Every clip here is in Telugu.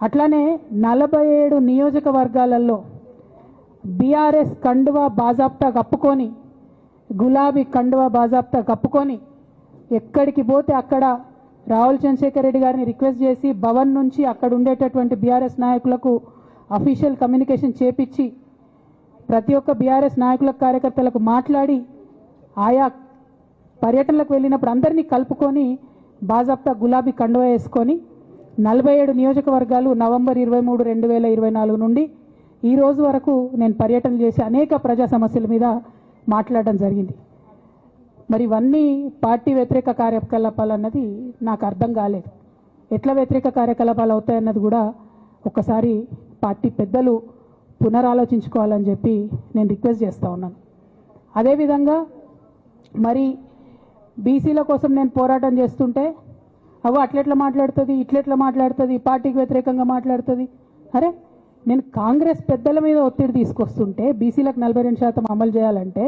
అట్లానే 47 నియోజకవర్గాలలో బీఆర్ఎస్ కండువా బాజాప్తా కప్పుకొని, గులాబీ కండువా బాజాప్తా కప్పుకొని ఎక్కడికి పోతే అక్కడ రావుల చంద్రశేఖర్ రెడ్డి గారిని రిక్వెస్ట్ చేసి భవన్ నుంచి అక్కడ ఉండేటటువంటి బీఆర్ఎస్ నాయకులకు అఫీషియల్ కమ్యూనికేషన్ చేపించి ప్రతి ఒక్క బీఆర్ఎస్ నాయకుల కార్యకర్తలకు మాట్లాడి ఆయా పర్యటనలకు వెళ్ళినప్పుడు అందరినీ కలుపుకొని బాజాప్తా గులాబీ కండువా వేసుకొని 47 నియోజకవర్గాలు నవంబర్ 23, 2024 నుండి ఈ రోజు వరకు నేను పర్యటన చేసి అనేక ప్రజా సమస్యల మీద మాట్లాడడం జరిగింది. మరి ఇవన్నీ పార్టీ వ్యతిరేక కార్యకలాపాలు అన్నది నాకు అర్థం కాలేదు. ఎట్లా వ్యతిరేక కార్యకలాపాలు అవుతాయన్నది కూడా ఒకసారి పార్టీ పెద్దలు పునరాలోచించుకోవాలని చెప్పి నేను రిక్వెస్ట్ చేస్తూ ఉన్నాను. అదేవిధంగా మరి బీసీల కోసం నేను పోరాటం చేస్తుంటే అట్లెట్లా మాట్లాడుతుంది, ఇట్లెట్లా మాట్లాడుతుంది, పార్టీకి వ్యతిరేకంగా మాట్లాడుతుంది. అరే నేను కాంగ్రెస్ పెద్దల మీద ఒత్తిడి తీసుకొస్తుంటే బీసీలకు 42% అమలు చేయాలంటే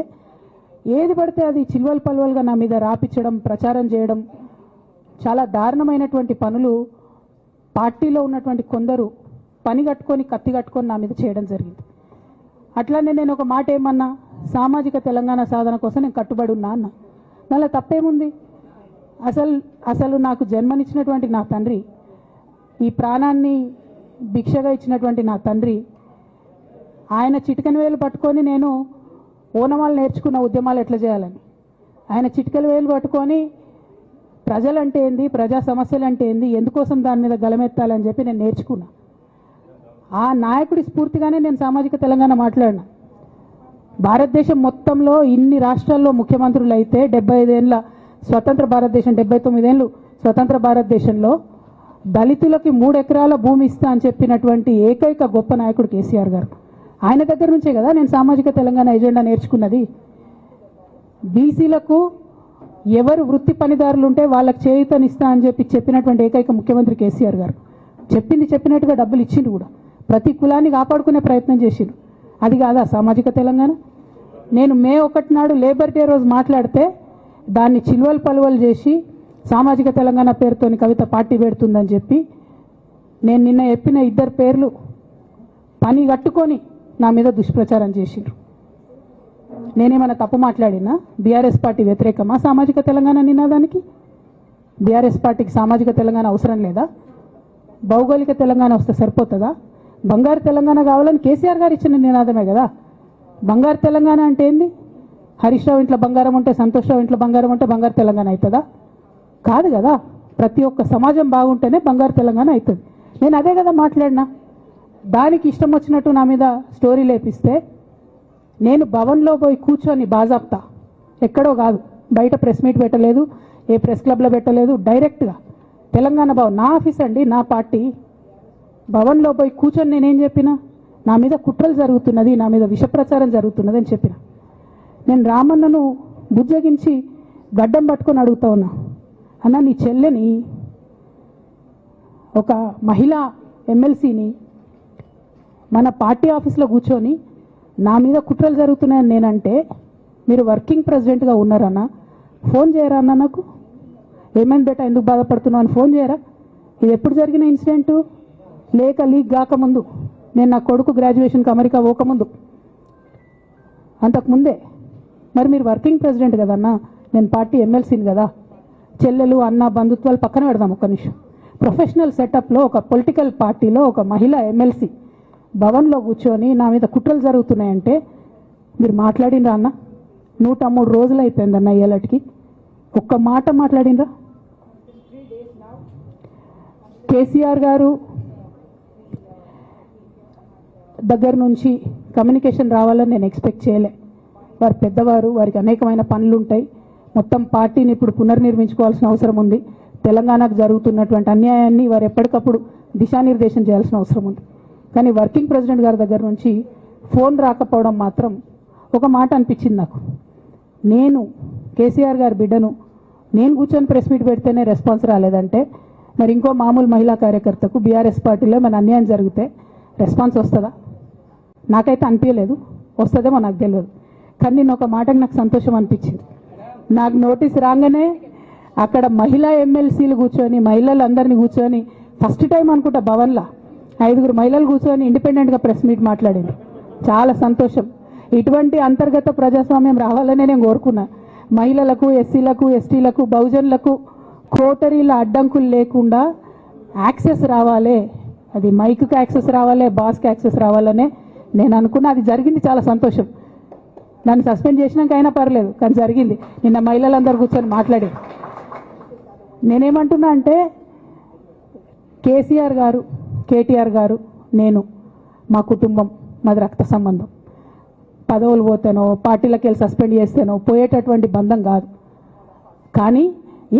ఏది పడితే అది చిల్వల్ పల్వల్గా నా మీద రాపించడం, ప్రచారం చేయడం, చాలా దారుణమైనటువంటి పనులు పార్టీలో ఉన్నటువంటి కొందరు పని కట్టుకొని కత్తి కట్టుకొని నా మీద చేయడం జరిగింది. అట్లానే నేను ఒక మాట ఏమన్నా, సామాజిక తెలంగాణ సాధన కోసం నేను కట్టుబడి ఉన్నా అన్న. మళ్ళీ తప్పేముంది? అసలు నాకు జన్మనిచ్చినటువంటి నా తండ్రి, ఈ ప్రాణాన్ని భిక్షగా ఇచ్చినటువంటి నా తండ్రి, ఆయన చిటికెన వేలు పట్టుకొని నేను ఓనమాలు నేర్చుకున్న ఉద్యమాలు ఎట్లా చేయాలని, ఆయన చిటికెల వేలు పట్టుకొని ప్రజలంటే ఏంది, ప్రజా సమస్యలు అంటే ఏంది, ఎందుకోసం దాని మీద గలమెత్తాలని చెప్పి నేను నేర్చుకున్నా. ఆ నాయకుడి స్ఫూర్తిగానే నేను సామాజిక తెలంగాణ మాట్లాడినా. భారతదేశం మొత్తంలో ఇన్ని రాష్ట్రాల్లో ముఖ్యమంత్రులు అయితే 75 ఏళ్ళ స్వతంత్ర భారతదేశం, 79 ఏళ్ళు స్వతంత్ర భారతదేశంలో దళితులకి 3 ఎకరాల భూమి ఇస్తా అని చెప్పినటువంటి ఏకైక గొప్ప నాయకుడు కేసీఆర్ గారు. ఆయన దగ్గర నుంచే కదా నేను సామాజిక తెలంగాణ ఎజెండా నేర్చుకున్నది. బీసీలకు ఎవరు వృత్తి పనిదారులు ఉంటే వాళ్ళకి చేయూతనిస్తా అని చెప్పినటువంటి ఏకైక ముఖ్యమంత్రి కేసీఆర్ గారు. చెప్పినట్టుగా డబ్బులు ఇచ్చిండు కూడా. ప్రతి కులాన్ని కాపాడుకునే ప్రయత్నం చేసిండు. అది కాదా సామాజిక తెలంగాణ? నేను మే 1 నాడు లేబర్ డే రోజు మాట్లాడితే దాన్ని చిల్వల్ పలువలు చేసి సామాజిక తెలంగాణ పేరుతోని కవిత పార్టీ పెడుతుందని చెప్పి నేను నిన్న చెప్పిన 2 పేర్లు పని కట్టుకొని నా మీద దుష్ప్రచారం చేసిండ్రు. నేనేమైనా తప్పు మాట్లాడినా? బీఆర్ఎస్ పార్టీ వ్యతిరేకమా సామాజిక తెలంగాణ నినాదానికి? బీఆర్ఎస్ పార్టీకి సామాజిక తెలంగాణ అవసరం లేదా? భౌగోళిక తెలంగాణ వస్తే సరిపోతుందా? బంగారు తెలంగాణ కావాలని కేసీఆర్ గారు ఇచ్చిన నినాదమే కదా. బంగారు తెలంగాణ అంటే ఏంది? హరీష్ రావు ఇంట్లో బంగారం ఉంటే, సంతోష్ రావు ఇంట్లో బంగారం ఉంటే బంగారు తెలంగాణ అవుతుందా? కాదు కదా. ప్రతి ఒక్క సమాజం బాగుంటేనే బంగారు తెలంగాణ అవుతుంది. నేను అదే కదా మాట్లాడినా. దానికి ఇష్టం వచ్చినట్టు నా మీద స్టోరీ లేపిస్తే నేను భవన్లో పోయి కూర్చొని బాజాప్తా, ఎక్కడో కాదు, బయట ప్రెస్ మీట్ పెట్టలేదు, ఏ ప్రెస్ క్లబ్లో పెట్టలేదు, డైరెక్ట్గా తెలంగాణ భవన్, నా ఆఫీస్ అండి, నా పార్టీ భవన్లో పోయి కూర్చొని నేనేం చెప్పినా, నా మీద కుట్రలు జరుగుతున్నది, నా మీద విషప్రచారం జరుగుతున్నది అని చెప్పిన. నేను రామన్నను బుజ్జగించి గడ్డం పట్టుకొని అడుగుతా ఉన్నా, అన్న నీ చెల్లెని, ఒక మహిళా ఎమ్మెల్సీని మన పార్టీ ఆఫీస్లో కూర్చొని నా మీద కుట్రలు జరుగుతున్నాయని నేనంటే మీరు వర్కింగ్ ప్రెసిడెంట్గా ఉన్నారన్నా, ఫోన్ చేయరా అన్న నాకు? ఏమైంది బేటా, ఎందుకు బాధపడుతున్నావు అని ఫోన్ చేయరా? ఇది ఎప్పుడు జరిగిన ఇన్సిడెంటు? లీక్ కాకముందు, నేను నా కొడుకు గ్రాడ్యుయేషన్కి అమెరికా పోకముందు, అంతకుముందే. మరి మీరు వర్కింగ్ ప్రెసిడెంట్ కదన్నా, నేను పార్టీ ఎమ్మెల్సీని కదా. చెల్లెలు అన్న బంధుత్వాలు పక్కన పెడదాం ఒక్క నిమిషం. ప్రొఫెషనల్ సెటప్లో ఒక పొలిటికల్ పార్టీలో ఒక మహిళా ఎమ్మెల్సీ భవన్లో కూర్చొని నా మీద కుట్రలు జరుగుతున్నాయంటే మీరు మాట్లాడినరా అన్న? 103 రోజులు అయిపోయిందన్న ఇయ్యాలటికి, ఒక్క మాట మాట్లాడినరా? కేసీఆర్ గారు దగ్గర నుంచి కమ్యూనికేషన్ రావాలని నేను ఎక్స్పెక్ట్ చేయలే. వారు పెద్దవారు, వారికి అనేకమైన పనులు ఉంటాయి. మొత్తం పార్టీని ఇప్పుడు పునర్నిర్మించుకోవాల్సిన అవసరం ఉంది. తెలంగాణకు జరుగుతున్నటువంటి అన్యాయాన్ని వారు ఎప్పటికప్పుడు దిశానిర్దేశం చేయాల్సిన అవసరం ఉంది. కానీ వర్కింగ్ ప్రెసిడెంట్ గారి దగ్గర నుంచి ఫోన్ రాకపోవడం మాత్రం ఒక మాట అనిపించింది నాకు. నేను కేసీఆర్ గారి బిడ్డను, నేను కూర్చొని ప్రెస్ మీట్ పెడితేనే రెస్పాన్స్ రాలేదంటే మరి ఇంకో మామూలు మహిళా కార్యకర్తకు బీఆర్ఎస్ పార్టీలో మన అన్యాయం జరిగితే రెస్పాన్స్ వస్తుందా? నాకైతే అనిపించలేదు. వస్తుందేమో నాకు తెలియదు. కానీ నేను ఒక మాటకు నాకు సంతోషం అనిపించింది. నాకు నోటీస్ రాగానే అక్కడ మహిళా ఎమ్మెల్సీలు కూర్చొని, మహిళలందరినీ కూర్చొని, ఫస్ట్ టైం అనుకుంటా భవన్లో 5 మహిళలు కూర్చొని ఇండిపెండెంట్గా ప్రెస్ మీట్ మాట్లాడింది. చాలా సంతోషం. ఇటువంటి అంతర్గత ప్రజాస్వామ్యం రావాలనే నేను కోరుకున్నా. మహిళలకు, ఎస్సీలకు, ఎస్టీలకు, బహుజనులకు కోటరీల అడ్డంకులు లేకుండా యాక్సెస్ రావాలి. అది మైక్కి యాక్సెస్ రావాలి, బాస్కి యాక్సెస్ రావాలనే నేను అనుకున్నా. అది జరిగింది, చాలా సంతోషం. నన్ను సస్పెండ్ చేసినాక అయినా పర్లేదు, కానీ జరిగింది. నిన్న మహిళలందరూ కూర్చొని మాట్లాడి నేనేమంటున్నా అంటే, కేసీఆర్ గారు, కేటీఆర్ గారు, నేను, మా కుటుంబం, మాది రక్త సంబంధం. పదవులు పోతేనో, పార్టీలకు వెళ్ళి సస్పెండ్ చేస్తేనో పోయేటటువంటి బంధం కాదు. కానీ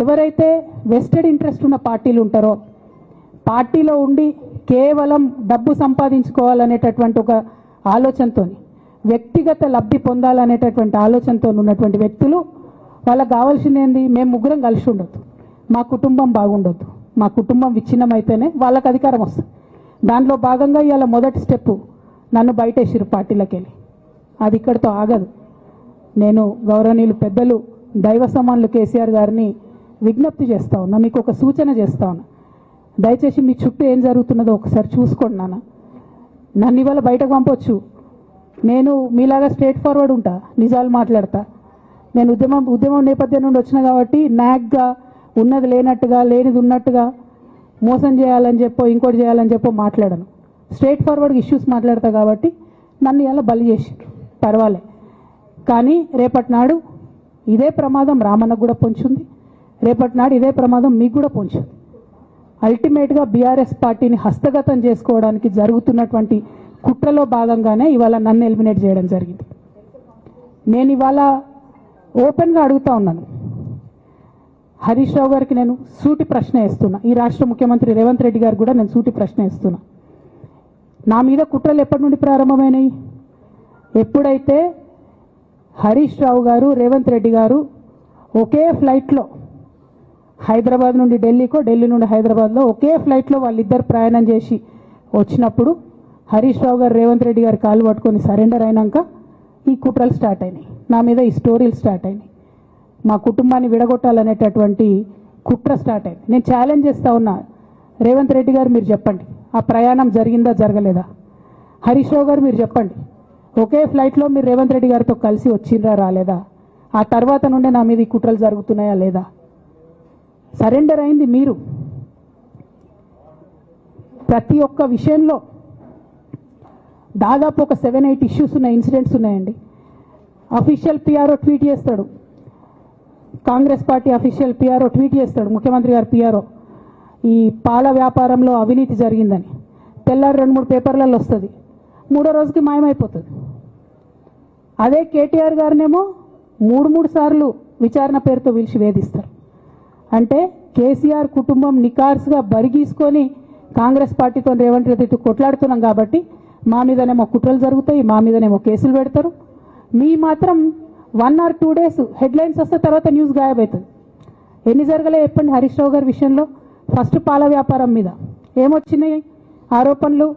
ఎవరైతే వెస్టెడ్ ఇంట్రెస్ట్ ఉన్న పార్టీలు ఉంటారో, పార్టీలో ఉండి కేవలం డబ్బు సంపాదించుకోవాలనేటటువంటి ఒక ఆలోచనతో, వ్యక్తిగత లబ్ధి పొందాలనేటటువంటి ఆలోచనతో ఉన్నటువంటి వ్యక్తులు, వాళ్ళకి కావాల్సింది ఏంది? మేము ముగ్గురం కలిసి ఉండొద్దు, మా కుటుంబం బాగుండొద్దు, మా కుటుంబం విచ్ఛిన్నమైతేనే వాళ్ళకి అధికారం వస్తుంది. దాంట్లో భాగంగా ఇవాళ మొదటి స్టెప్పు నన్ను బయటేసిరు పార్టీలకు వెళ్ళి. అది ఇక్కడితో ఆగదు. నేను గౌరవనీయులు పెద్దలు దైవ సమానులు కేసీఆర్ గారిని విజ్ఞప్తి చేస్తా ఉన్నా, మీకు ఒక సూచన చేస్తా ఉన్నా. దయచేసి మీ చుట్టూ ఏం జరుగుతున్నదో ఒకసారి చూసుకోండి నాన్న. నన్ను ఇవాళ బయటకు పంపొచ్చు, నేను మీలాగా స్ట్రేట్ ఫార్వర్డ్ ఉంటా, నిజాలు మాట్లాడతా. నేను ఉద్యమం నేపథ్యం నుండి వచ్చిన కాబట్టి నాగ్గా ఉన్నది లేనట్టుగా, లేనిది ఉన్నట్టుగా, మోసం చేయాలని చెప్పో ఇంకోటి చేయాలని చెప్పో మాట్లాడను. స్ట్రేట్ ఫార్వర్డ్గా ఇష్యూస్ మాట్లాడతా కాబట్టి నన్ను ఇలా బలి చేసి పర్వాలే. కానీ రేపటి నాడు ఇదే ప్రమాదం రామన్నకు కూడా పొంచుంది, రేపటి నాడు ఇదే ప్రమాదం మీకు కూడా పొంచుంది. అల్టిమేట్గా బీఆర్ఎస్ పార్టీని హస్తగతం చేసుకోవడానికి జరుగుతున్నటువంటి కుట్రలో భాగంగానే ఇవాళ నన్ను ఎలిమినేట్ చేయడం జరిగింది. నేను ఇవాళ ఓపెన్గా అడుగుతా ఉన్నాను, హరీష్ రావు గారికి నేను సూటి ప్రశ్న వేస్తున్నా, ఈ రాష్ట్ర ముఖ్యమంత్రి రేవంత్ రెడ్డి గారికి కూడా నేను సూటి ప్రశ్న వేస్తున్నా. నా మీద కుట్రలు ఎప్పటి నుండి ప్రారంభమైనాయి? ఎప్పుడైతే హరీష్ రావు గారు, రేవంత్ రెడ్డి గారు ఒకే ఫ్లైట్లో హైదరాబాద్ నుండి ఢిల్లీకో, ఢిల్లీ నుండి హైదరాబాద్లో ఒకే ఫ్లైట్లో వాళ్ళిద్దరు ప్రయాణం చేసి వచ్చినప్పుడు హరీష్ రావు గారు రేవంత్ రెడ్డి గారు కాలు పట్టుకొని సరెండర్ అయినాక ఈ కుట్రలు స్టార్ట్ అయినాయి, నా మీద ఈ స్టోరీలు స్టార్ట్ అయినాయి, మా కుటుంబాన్ని విడగొట్టాలనేటటువంటి కుట్ర స్టార్ట్ అయింది. నేను ఛాలెంజ్ చేస్తా ఉన్నా, రేవంత్ రెడ్డి గారు మీరు చెప్పండి, ఆ ప్రయాణం జరిగిందా జరగలేదా? హరీష్ రావు గారు మీరు చెప్పండి, ఒకే ఫ్లైట్లో మీరు రేవంత్ రెడ్డి గారితో కలిసి వచ్చిండ్రా రాలేదా? ఆ తర్వాత నుండే నా మీద ఈ కుట్రలు జరుగుతున్నాయా లేదా? సరెండర్ అయింది మీరు. ప్రతి ఒక్క విషయంలో దాదాపు ఒక 7-8 ఇష్యూస్ ఉన్నాయి, ఇన్సిడెంట్స్ ఉన్నాయండి. అఫీషియల్ పిఆర్ఓ ట్వీట్ చేస్తాడు, Congress party official PRO tweet చేస్తాడు, ముఖ్యమంత్రి గారు పిఆర్ఓ, ఈ పాల వ్యాపారంలో అవినీతి జరిగిందని. తెల్లారి 2-3 పేపర్లలో వస్తుంది, 3వ రోజుకి మాయమైపోతుంది. అదే కేటీఆర్ గారినేమో 3 సార్లు విచారణ పేరుతో పిలిచి వేధిస్తారు. అంటే కేసీఆర్ కుటుంబం నికార్స్గా బరిగీసుకొని కాంగ్రెస్ పార్టీతో రేవంత్ రెడ్డితో కొట్లాడుతున్నాం కాబట్టి మా మీదనేమో కుట్రలు జరుగుతాయి, మా మీదనేమో కేసులు పెడతారు. మీ మాత్రం 1 or 2 days హెడ్లైన్స్ వస్తే తర్వాత న్యూస్ గాయబవుతుంది. ఎన్ని జరగలే చెప్పండి హరీష్ రావు గారి విషయంలో? ఫస్ట్ పాల వ్యాపారం మీద ఏమొచ్చినాయి ఆరోపణలు?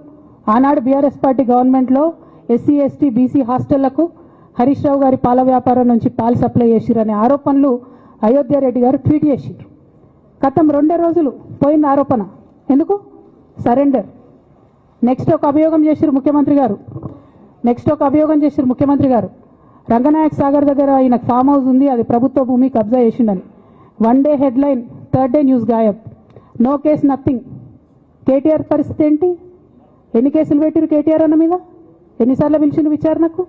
ఆనాడు బీఆర్ఎస్ పార్టీ గవర్నమెంట్లో SC, ST, BC హాస్టళ్లకు Harish Rao గారి పాల వ్యాపారం నుంచి పాలు సప్లై చేసిరనే ఆరోపణలు అయోధ్య రెడ్డి గారు ట్వీట్ చేసిండ్రు. గతం 2 రోజులు పోయిన ఆరోపణ. ఎందుకు? సరెండర్. నెక్స్ట్ ఒక అభియోగం చేసిరు ముఖ్యమంత్రి గారు, రంగనాయక్ సాగర్ దగ్గర ఆయన ఫామ్ హౌస్ ఉంది, అది ప్రభుత్వ భూమి, కబ్జా చేసిండని. 1 day headline, 3rd day news గాయబ్. No case, nothing. కేటీఆర్ పరిస్థితి ఏంటి? ఎన్ని కేసులు పెట్టిరు కేటీఆర్ అన్న మీద? ఎన్నిసార్లు పిలిచిండు విచారణకు?